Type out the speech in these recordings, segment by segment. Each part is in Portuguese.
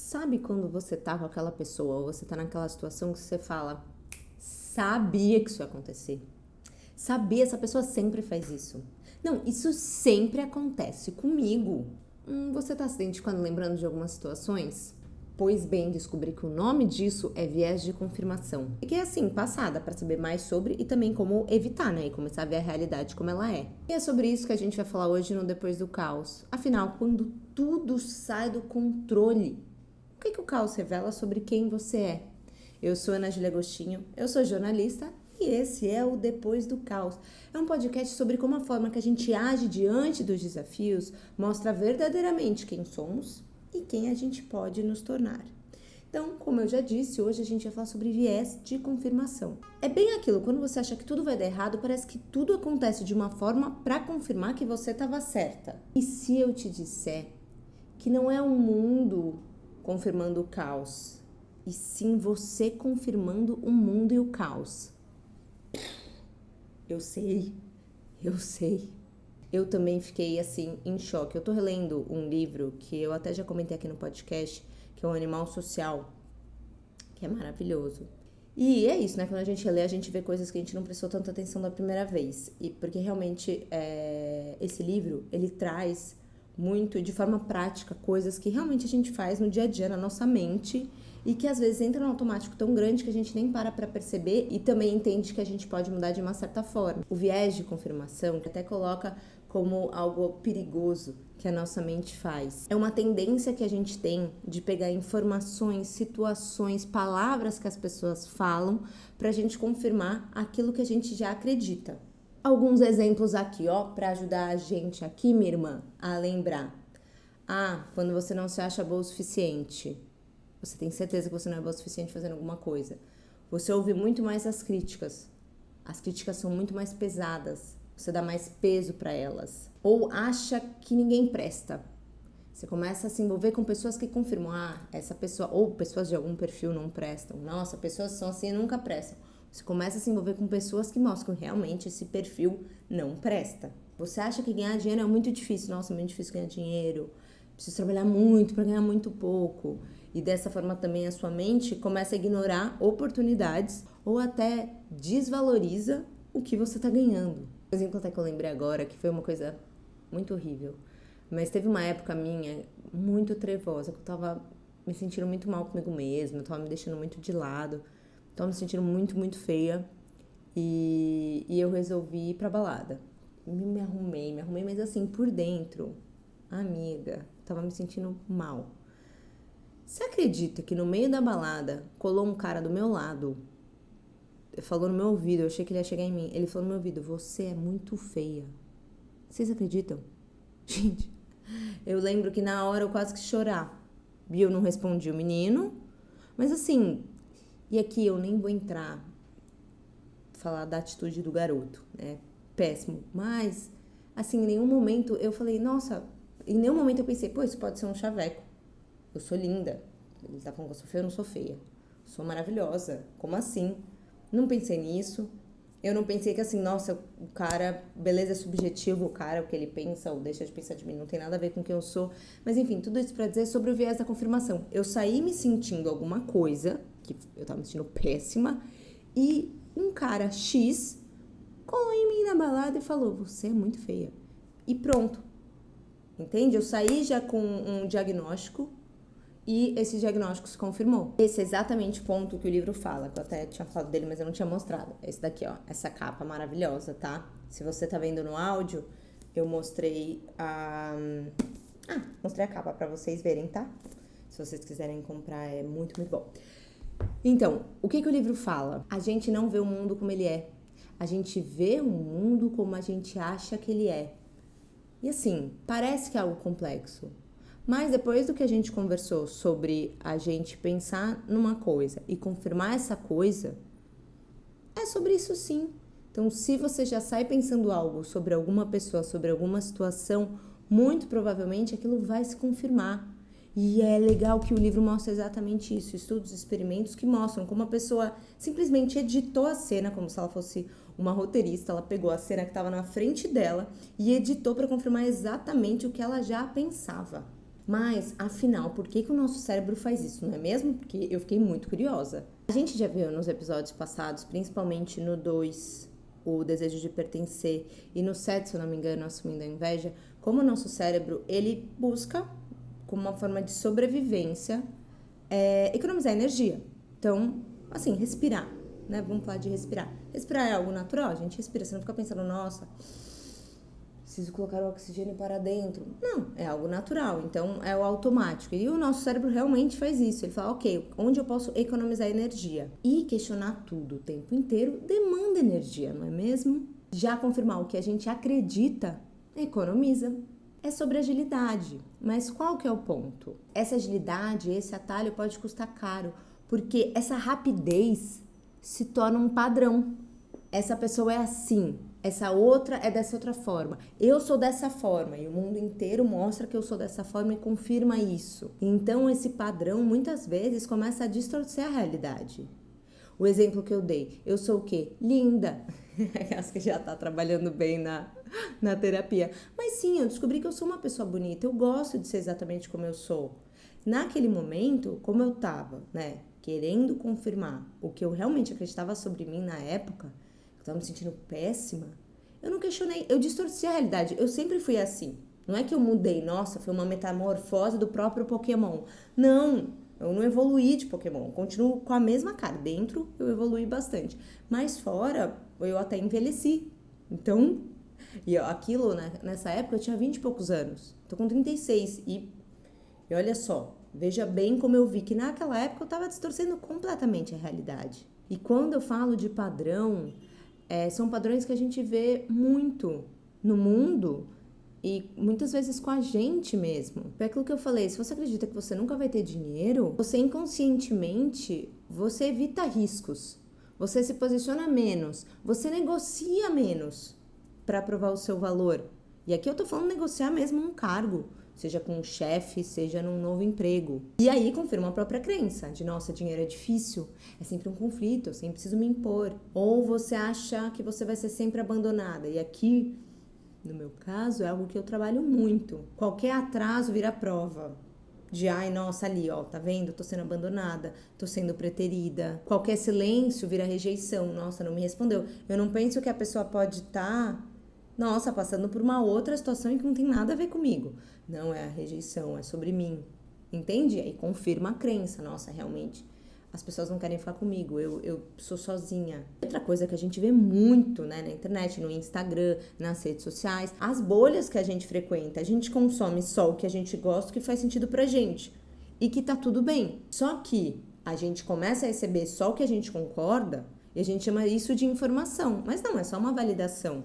Sabe quando você tá com aquela pessoa ou você tá naquela situação que você fala, sabia que isso ia acontecer? Sabia, essa pessoa sempre faz isso. Não, isso sempre acontece comigo. Você tá se identificando, lembrando de algumas situações? Pois bem, descobri que o nome disso é viés de confirmação. E que é assim, passada para saber mais sobre e também como evitar, né? E começar a ver a realidade como ela é. E é sobre isso que a gente vai falar hoje no Depois do Caos. Afinal, quando tudo sai do controle, o que o caos revela sobre quem você é? Eu sou Ana Júlia Agostinho, eu sou jornalista e esse é o Depois do Caos. É um podcast sobre como a forma que a gente age diante dos desafios mostra verdadeiramente quem somos e quem a gente pode nos tornar. Então, como eu já disse, hoje a gente vai falar sobre viés de confirmação. É bem aquilo, quando você acha que tudo vai dar errado, parece que tudo acontece de uma forma para confirmar que você estava certa. E se eu te disser que não é um mundo confirmando o caos, e sim você confirmando o mundo e o caos? Eu sei. Eu também fiquei assim em choque. Eu tô relendo um livro que eu até já comentei aqui no podcast, que é O Animal Social, que é maravilhoso. E é isso, né? Quando a gente lê, a gente vê coisas que a gente não prestou tanta atenção da primeira vez. E porque realmente esse livro, ele traz muito de forma prática coisas que realmente a gente faz no dia a dia, na nossa mente, e que às vezes entra no automático tão grande que a gente nem para perceber e também entende que a gente pode mudar de uma certa forma. O viés de confirmação até coloca como algo perigoso que a nossa mente faz. É uma tendência que a gente tem de pegar informações, situações, palavras que as pessoas falam pra gente confirmar aquilo que a gente já acredita. Alguns exemplos aqui, ó, pra ajudar a gente aqui, minha irmã, a lembrar. Quando você não se acha boa o suficiente, você tem certeza que você não é boa o suficiente fazendo alguma coisa. Você ouve muito mais as críticas. As críticas são muito mais pesadas. Você dá mais peso para elas. Ou acha que ninguém presta. Você começa a se envolver com pessoas que confirmam, essa pessoa, ou pessoas de algum perfil não prestam. Nossa, pessoas são assim e nunca prestam. Você começa a se envolver com pessoas que mostram que realmente esse perfil não presta. Você acha que ganhar dinheiro é muito difícil. Nossa, é muito difícil ganhar dinheiro. Preciso trabalhar muito para ganhar muito pouco. E dessa forma também a sua mente começa a ignorar oportunidades ou até desvaloriza o que você está ganhando. Por exemplo, até que eu lembrei agora, que foi uma coisa muito horrível. Mas teve uma época minha muito trevosa, que eu tava me sentindo muito mal comigo mesma, eu tava me deixando muito de lado, tava me sentindo muito, muito feia. E eu resolvi ir pra balada. Me arrumei, mas assim, por dentro, amiga, tava me sentindo mal. Você acredita que no meio da balada colou um cara do meu lado, falou no meu ouvido, eu achei que ele ia chegar em mim, ele falou no meu ouvido, você é muito feia. Vocês acreditam? Gente, eu lembro que na hora eu quase que chorar. E eu não respondi o menino, mas assim, e aqui eu nem vou entrar falar da atitude do garoto, né? Péssimo, mas assim, em nenhum momento eu falei, nossa, em nenhum momento eu pensei, pô, isso pode ser um chaveco. Eu sou linda. Ele tá falando que eu sou feia, eu não sou feia. Sou maravilhosa. Como assim? Não pensei nisso. Eu não pensei que assim, nossa, o cara, beleza, é subjetivo, o cara, o que ele pensa ou deixa de pensar de mim, não tem nada a ver com quem eu sou. Mas enfim, tudo isso pra dizer sobre o viés da confirmação. Eu saí me sentindo alguma coisa, que eu tava me sentindo péssima, e um cara X colou em mim na balada e falou, você é muito feia. E pronto. Entende? Eu saí já com um diagnóstico e esse diagnóstico se confirmou. Esse é exatamente o ponto que o livro fala, que eu até tinha falado dele, mas eu não tinha mostrado. Esse daqui, ó, essa capa maravilhosa, tá? Se você tá vendo no áudio, eu mostrei mostrei a capa pra vocês verem, tá? Se vocês quiserem comprar, é muito, muito bom. Então, o que o livro fala? A gente não vê o mundo como ele é. A gente vê o mundo como a gente acha que ele é. E assim, parece que é algo complexo. Mas depois do que a gente conversou sobre a gente pensar numa coisa e confirmar essa coisa, é sobre isso sim. Então, se você já sai pensando algo sobre alguma pessoa, sobre alguma situação, muito provavelmente aquilo vai se confirmar. E é legal que o livro mostra exatamente isso, estudos, experimentos que mostram como a pessoa simplesmente editou a cena, como se ela fosse uma roteirista, ela pegou a cena que estava na frente dela e editou para confirmar exatamente o que ela já pensava. Mas, afinal, por que o nosso cérebro faz isso, não é mesmo? Porque eu fiquei muito curiosa. A gente já viu nos episódios passados, principalmente no 2, o desejo de pertencer, e no 7, se eu não me engano, assumindo a inveja, como o nosso cérebro, ele busca, como uma forma de sobrevivência, economizar energia. Então, assim, respirar, né? Vamos falar de respirar. Respirar é algo natural, a gente respira, você não fica pensando, nossa, preciso colocar o oxigênio para dentro. Não, é algo natural, então é o automático. E o nosso cérebro realmente faz isso. Ele fala, ok, onde eu posso economizar energia? E questionar tudo o tempo inteiro demanda energia, não é mesmo? Já confirmar o que a gente acredita, economiza. É sobre agilidade, mas qual que é o ponto? Essa agilidade, esse atalho pode custar caro, porque essa rapidez se torna um padrão. Essa pessoa é assim, essa outra é dessa outra forma. Eu sou dessa forma e o mundo inteiro mostra que eu sou dessa forma e confirma isso. Então esse padrão muitas vezes começa a distorcer a realidade. O exemplo que eu dei, eu sou o quê? Linda. Acho que já tá trabalhando bem na terapia. Mas sim, eu descobri que eu sou uma pessoa bonita, eu gosto de ser exatamente como eu sou. Naquele momento, como eu tava, né, querendo confirmar o que eu realmente acreditava sobre mim na época, eu tava me sentindo péssima, eu não questionei, eu distorci a realidade, eu sempre fui assim. Não é que eu mudei, nossa, foi uma metamorfose do próprio Pokémon. Não, eu não evoluí de Pokémon, continuo com a mesma cara. Dentro eu evoluí bastante, mas fora eu até envelheci. Então, aquilo, né, nessa época eu tinha 20 e poucos anos, tô com 36 e olha só, veja bem como eu vi que naquela época eu tava distorcendo completamente a realidade. E quando eu falo de padrão, são padrões que a gente vê muito no mundo e muitas vezes com a gente mesmo. É aquilo que eu falei, se você acredita que você nunca vai ter dinheiro, você inconscientemente, você evita riscos, você se posiciona menos, você negocia menos para provar o seu valor. E aqui eu tô falando negociar mesmo um cargo, seja com um chefe, seja num novo emprego. E aí confirma a própria crença de, nossa, dinheiro é difícil, é sempre um conflito, eu sempre preciso me impor. Ou você acha que você vai ser sempre abandonada. E aqui, no meu caso, é algo que eu trabalho muito. Qualquer atraso vira prova. De, ai, nossa, ali, ó, tá vendo? Tô sendo abandonada, tô sendo preterida. Qualquer silêncio vira rejeição. Nossa, não me respondeu. Eu não penso que a pessoa pode estar, nossa, passando por uma outra situação e que não tem nada a ver comigo. Não, é a rejeição, é sobre mim. Entende? Aí confirma a crença. Nossa, realmente, as pessoas não querem ficar comigo, eu sou sozinha. Outra coisa que a gente vê muito, né, na internet, no Instagram, nas redes sociais, as bolhas que a gente frequenta. A gente consome só o que a gente gosta, o que faz sentido pra gente. E que tá tudo bem. Só que a gente começa a receber só o que a gente concorda e a gente chama isso de informação. Mas não, é só uma validação.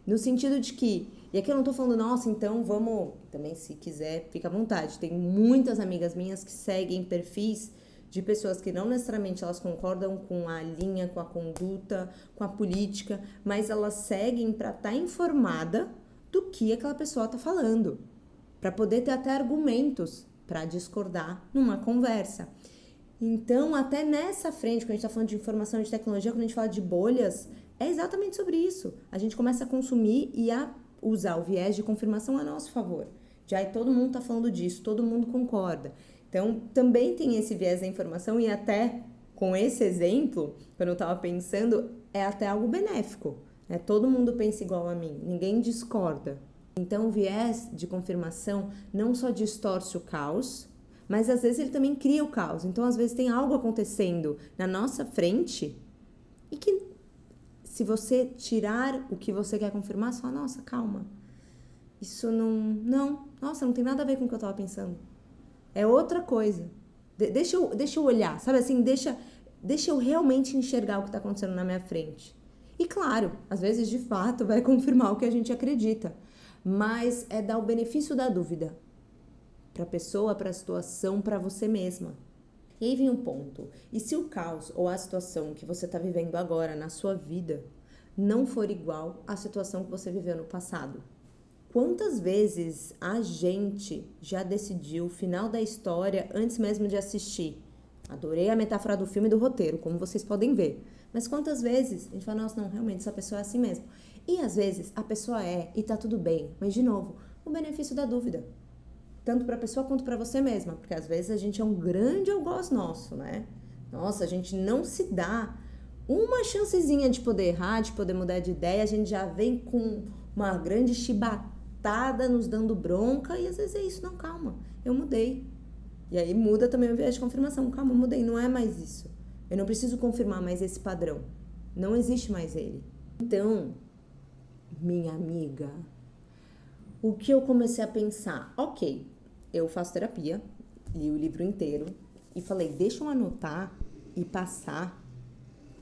No sentido de que, e aqui eu não tô falando, nossa, então vamos, também se quiser, fica à vontade. Tem muitas amigas minhas que seguem perfis de pessoas que não necessariamente elas concordam com a linha, com a conduta, com a política, mas elas seguem para estar informada do que aquela pessoa está falando, para poder ter até argumentos para discordar numa conversa. Então, até nessa frente, quando a gente está falando de informação e de tecnologia, quando a gente fala de bolhas, é exatamente sobre isso. A gente começa a consumir e a usar o viés de confirmação a nosso favor. Já todo mundo está falando disso, todo mundo concorda. Então, também tem esse viés da informação e até com esse exemplo, quando eu estava pensando, é até algo benéfico. Né? Todo mundo pensa igual a mim, ninguém discorda. Então, o viés de confirmação não só distorce o caos, mas às vezes ele também cria o caos. Então, às vezes tem algo acontecendo na nossa frente e que se você tirar o que você quer confirmar, você fala, nossa, calma, isso nossa, não tem nada a ver com o que eu estava pensando. É outra coisa. Deixa eu olhar, sabe assim? Deixa eu realmente enxergar o que está acontecendo na minha frente. E claro, às vezes de fato vai confirmar o que a gente acredita. Mas é dar o benefício da dúvida para a pessoa, para a situação, para você mesma. E aí vem um ponto. E se o caos ou a situação que você está vivendo agora na sua vida não for igual à situação que você viveu no passado? Quantas vezes a gente já decidiu o final da história antes mesmo de assistir? Adorei a metáfora do filme e do roteiro, como vocês podem ver. Mas quantas vezes a gente fala, nossa, não, realmente essa pessoa é assim mesmo. E às vezes a pessoa e tá tudo bem. Mas, de novo, o benefício da dúvida. tanto para a pessoa quanto para você mesma, porque às vezes a gente é um grande algoz nosso, né? Nossa, a gente não se dá uma chancezinha de poder errar, de poder mudar de ideia, a gente já vem com uma grande chibatada nos dando bronca e às vezes é isso, não, calma, eu mudei. E aí muda também o viés de confirmação, calma, eu mudei, não é mais isso. Eu não preciso confirmar mais esse padrão, não existe mais ele. Então, minha amiga, o que eu comecei a pensar? Ok, eu faço terapia, li o livro inteiro e falei, deixa eu anotar e passar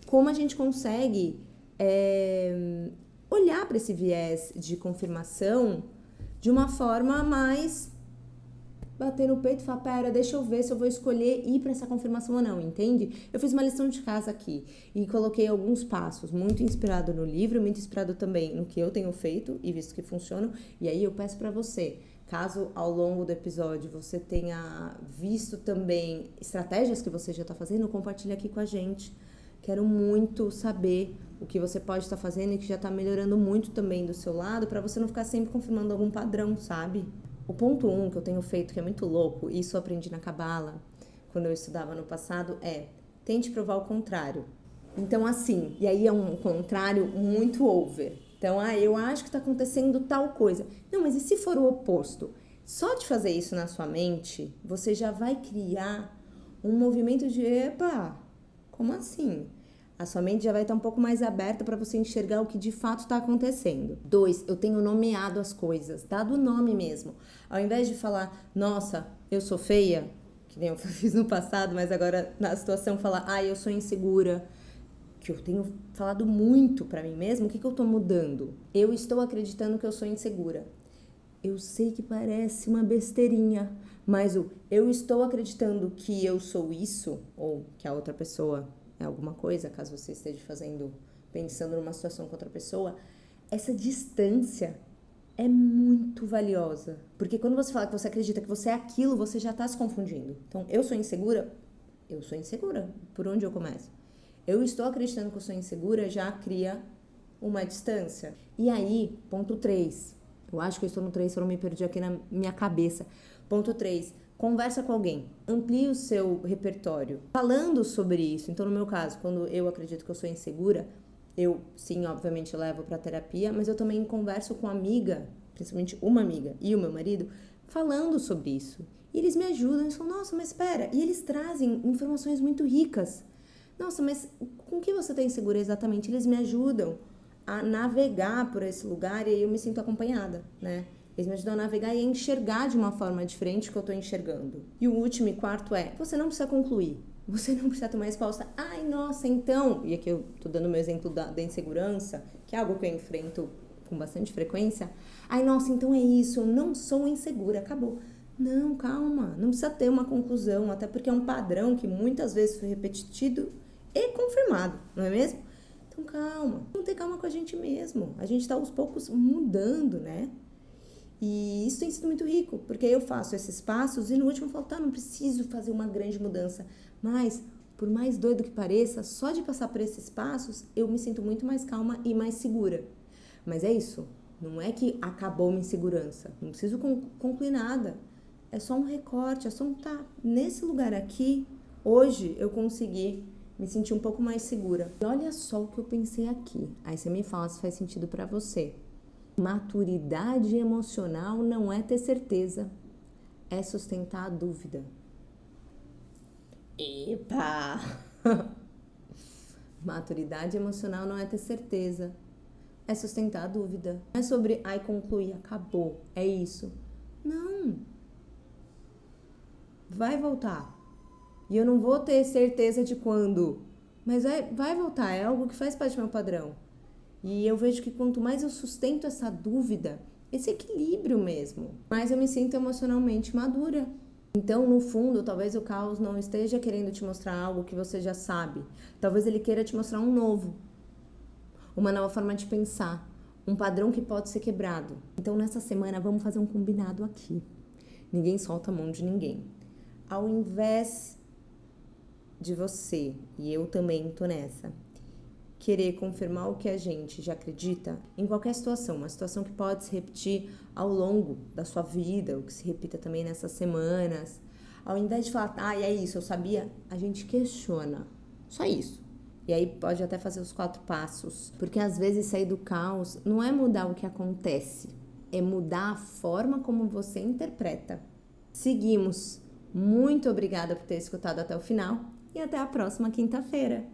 como a gente consegue olhar para esse viés de confirmação de uma forma mais bater no peito e falar, pera, deixa eu ver se eu vou escolher ir para essa confirmação ou não, entende? Eu fiz uma lição de casa aqui e coloquei alguns passos, muito inspirado no livro, muito inspirado também no que eu tenho feito e visto que funcionam. E aí eu peço para você, caso ao longo do episódio você tenha visto também estratégias que você já está fazendo, compartilha aqui com a gente. Quero muito saber o que você pode estar fazendo e que já está melhorando muito também do seu lado, para você não ficar sempre confirmando algum padrão, sabe? O ponto 1 que eu tenho feito, que é muito louco, e isso eu aprendi na Cabala, quando eu estudava no passado, é tente provar o contrário. Então, assim, e aí é um contrário muito over. Então, eu acho que está acontecendo tal coisa. Não, mas e se for o oposto? Só de fazer isso na sua mente, você já vai criar um movimento de, epa, como assim? A sua mente já vai estar um pouco mais aberta para você enxergar o que de fato está acontecendo. 2, eu tenho nomeado as coisas, dado o nome mesmo. Ao invés de falar, nossa, eu sou feia, que nem eu fiz no passado, mas agora na situação falar, eu sou insegura, que eu tenho falado muito para mim mesmo, o que eu estou mudando? Eu estou acreditando que eu sou insegura. Eu sei que parece uma besteirinha, mas eu estou acreditando que eu sou isso, ou que a outra pessoa é alguma coisa, caso você esteja pensando numa situação com outra pessoa, essa distância é muito valiosa. Porque quando você fala que você acredita que você é aquilo, você já está se confundindo. Então, eu sou insegura? Eu sou insegura. Por onde eu começo? Eu estou acreditando que eu sou insegura, já cria uma distância. E aí, ponto 3. Eu acho que eu estou no 3, só não me perdi aqui na minha cabeça. Ponto 3. Conversa com alguém, amplie o seu repertório, falando sobre isso. Então, no meu caso, quando eu acredito que eu sou insegura, eu, sim, obviamente, levo para terapia, mas eu também converso com amiga, principalmente uma amiga e o meu marido, falando sobre isso. E eles me ajudam, eles falam, nossa, mas espera. E eles trazem informações muito ricas. Nossa, mas com que você está insegura exatamente? Eles me ajudam a navegar por esse lugar e aí eu me sinto acompanhada, né? Eles me ajudam a navegar e a enxergar de uma forma diferente que eu tô enxergando. E o último e quarto é, você não precisa concluir. Você não precisa ter uma resposta. Ai, nossa, então... E aqui eu tô dando o meu exemplo da insegurança, que é algo que eu enfrento com bastante frequência. Ai, nossa, então é isso, eu não sou insegura, acabou. Não, calma, não precisa ter uma conclusão, até porque é um padrão que muitas vezes foi repetido e confirmado, não é mesmo? Então, calma. Vamos ter calma com a gente mesmo. A gente tá aos poucos mudando, né? E isso tem sido muito rico, porque eu faço esses passos e no último eu falo, não preciso fazer uma grande mudança. Mas, por mais doido que pareça, só de passar por esses passos, eu me sinto muito mais calma e mais segura. Mas é isso, não é que acabou minha insegurança, não preciso concluir nada. É só um recorte, é só nesse lugar aqui, hoje eu consegui me sentir um pouco mais segura. E olha só o que eu pensei aqui, aí você me fala se faz sentido pra você. Maturidade emocional não é ter certeza, é sustentar a dúvida. Epa! Maturidade emocional não é ter certeza, é sustentar a dúvida. Não é sobre, concluir, acabou, é isso. Não. Vai voltar. E eu não vou ter certeza de quando, mas vai voltar, é algo que faz parte do meu padrão. E eu vejo que quanto mais eu sustento essa dúvida, esse equilíbrio mesmo, mais eu me sinto emocionalmente madura. Então, no fundo, talvez o caos não esteja querendo te mostrar algo que você já sabe. Talvez ele queira te mostrar um novo, uma nova forma de pensar, um padrão que pode ser quebrado. Então, nessa semana, vamos fazer um combinado aqui. Ninguém solta a mão de ninguém. Ao invés de você, e eu também tô nessa, querer confirmar o que a gente já acredita em qualquer situação, uma situação que pode se repetir ao longo da sua vida, ou que se repita também nessas semanas. Ao invés de falar, e é isso, eu sabia, a gente questiona. Só isso. E aí pode até fazer os 4 passos. Porque às vezes sair do caos não é mudar o que acontece, é mudar a forma como você interpreta. Seguimos. Muito obrigada por ter escutado até o final e até a próxima quinta-feira.